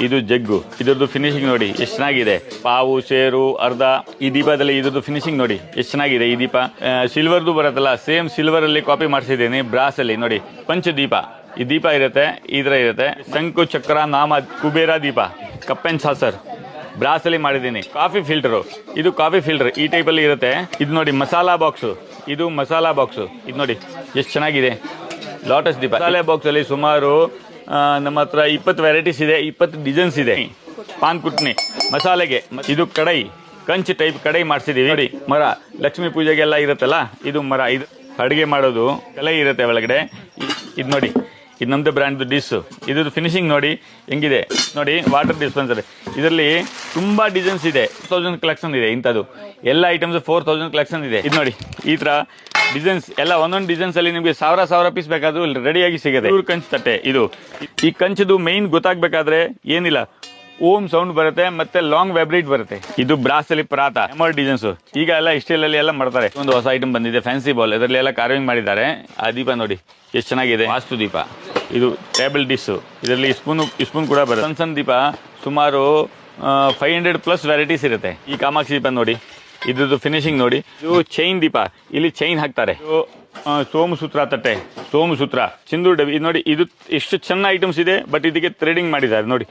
ಇದು ಜಗ್ಗು, ಇದ್ರದ್ದು ಫಿನಿಶಿಂಗ್ ನೋಡಿ ಎಷ್ಟು ಚೆನ್ನಾಗಿದೆ. ಪಾವು ಸೇರು ಅರ್ಧ ಈ ದೀಪದಲ್ಲಿ ಇದ್ರದ್ದು ಫಿನಿಶಿಂಗ್ ನೋಡಿ ಎಷ್ಟು ಚೆನ್ನಾಗಿದೆ. ಈ ದೀಪ ಸಿಲ್ವರ್ದು ಬರುತ್ತಲ್ಲ, ಸೇಮ್ ಸಿಲ್ವರ್ ಅಲ್ಲಿ ಕಾಪಿ ಮಾಡಿಸಿದ್ದೀನಿ ಬ್ರಾಸ್ ಅಲ್ಲಿ ನೋಡಿ. ಪಂಚದೀಪ ಈ ದೀಪ ಇರುತ್ತೆ, ಈ ತರ ಇರುತ್ತೆ. ಶಂಕು ಚಕ್ರ ನಾಮ ಕುಬೇರ ದೀಪ, ಕಪ್ ಅಂಡ್ ಸಾಸರ್ ಬ್ರಾಸ್ ಅಲ್ಲಿ ಮಾಡಿದ್ದೀನಿ. ಕಾಫಿ ಫಿಲ್ಟರ್, ಇದು ಕಾಫಿ ಫಿಲ್ಟರ್ ಈ ಟೈಪ್ ಅಲ್ಲಿ ಇರುತ್ತೆ. ಇದು ನೋಡಿ ಮಸಾಲಾ ಬಾಕ್ಸ್, ಇದು ಮಸಾಲಾ ಬಾಕ್ಸ್, ಇದು ನೋಡಿ ಎಷ್ಟು ಚೆನ್ನಾಗಿದೆ. ಲೋಟಸ್ ದೀಪ ಮಸಾಲೆ ಬಾಕ್ಸ್ ಅಲ್ಲಿ ಸುಮಾರು ನಮ್ಮ ಹತ್ರ 20 ವೆರೈಟೀಸ್ ಇದೆ, 20 ಡಿಸೈನ್ಸ್ ಇದೆ. ಪಾನ್ ಕುಟ್ನಿ ಮಸಾಲೆಗೆ. ಇದು ಕಡೈ, ಕಂಚ್ ಟೈಪ್ ಕಡೈ ಮಾಡಿಸಿದೀವಿ ನೋಡಿ. ಮರ ಲಕ್ಷ್ಮೀ ಪೂಜೆಗೆಲ್ಲ ಇರುತ್ತಲ್ಲ, ಇದು ಮರ. ಇದು ಅಡುಗೆ ಮಾಡೋದು ಕಲೆ ಇರುತ್ತೆ ಒಳಗಡೆ. ಇದು ನೋಡಿ, ಇದು ನಮ್ದು ಬ್ರ್ಯಾಂಡ್ ಡಿಶ್. ಇದ್ರದ್ದು ಫಿನಿಶಿಂಗ್ ನೋಡಿ ಹೆಂಗಿದೆ ನೋಡಿ. ವಾಟರ್ ಡಿಸ್ಪೆನ್ಸರ್, ಇದರಲ್ಲಿ ತುಂಬಾ ಡಿಸೈನ್ಸ್ ಇದೆ. 4000 ಕಲೆಕ್ಷನ್ ಇದೆ. ಇಂಥದ್ದು ಎಲ್ಲ ಐಟಮ್ಸ್ 4000 ಕಲೆಕ್ಷನ್ ಇದೆ. ಇದು ನೋಡಿ ಈ ತರ ಡಿಸೈನ್ಸ್ ಎಲ್ಲ, ಒಂದೊಂದು ಡಿಸೈನ್ಸ್ ಅಲ್ಲಿ ನಿಮಗೆ ಸಾವಿರ ಪೀಸ್ ಬೇಕಾದ್ರೂ ರೆಡಿಯಾಗಿ ಸಿಗುತ್ತೆ. ಕಂಚ್ ತಟ್ಟೆ, ಇದು ಈ ಕಂಚದು ಮೈನ್ ಗೊತ್ತಾಗ್ಬೇಕಾದ್ರೆ ಏನಿಲ್ಲ, ಓಮ್ ಸೌಂಡ್ ಬರುತ್ತೆ ಮತ್ತೆ ಲಾಂಗ್ ವೈಬ್ರೇಟ್ ಬರುತ್ತೆ. ಇದು ಬ್ರಾಸ್ ಅಲ್ಲಿ ಪರಾತ ಎಮರ್ ಡಿಸೈನ್ಸ್. ಈಗ ಎಲ್ಲ ಸ್ಟೈಲ್ ಅಲ್ಲಿ ಎಲ್ಲ ಮಾಡ್ತಾರೆ. ಒಂದು ಹೊಸ ಐಟಮ್ ಬಂದಿದೆ ಫ್ಯಾನ್ಸಿ ಬಾಲ್, ಇದರಲ್ಲಿ ಎಲ್ಲ ಕಾರ್ವಿಂಗ್ ಮಾಡಿದ್ದಾರೆ. ಆ ದೀಪ ನೋಡಿ ಎಷ್ಟು ಚೆನ್ನಾಗಿದೆ. ವಾಸ್ತು ದೀಪ, ಇದು ಟೇಬಲ್ ಡಿಶ್, ಇದರಲ್ಲಿ ಸ್ಪೂನ್ ಕೂಡ ಬರುತ್ತೆ. ಸಣ್ಣ ದೀಪ ಸುಮಾರು 500+ ವೆರೈಟೀಸ್ ಇರುತ್ತೆ. ಈ ಕಾಮಾಕ್ಷಿ ದೀಪ ನೋಡಿ, ಇದ್ರದ್ದು ಫಿನಿಶಿಂಗ್ ನೋಡಿ. ಇದು ಚೈನ್ ದೀಪ, ಇಲ್ಲಿ ಚೈನ್ ಹಾಕ್ತಾರೆ. ಸೋಮಸೂತ್ರ ತಟ್ಟೆ, ಸೋಮಸೂತ್ರ ಸಿಂಧೂರ್ ಡಬ್ಬಿ. ಇದು ನೋಡಿ, ಇದು ಎಷ್ಟು ಚೆನ್ನ ಐಟಮ್ಸ್ ಇದೆ. ಬಟ್ ಇದಕ್ಕೆ ಥ್ರೆಡಿಂಗ್ ಮಾಡಿದ್ದಾರೆ ನೋಡಿ.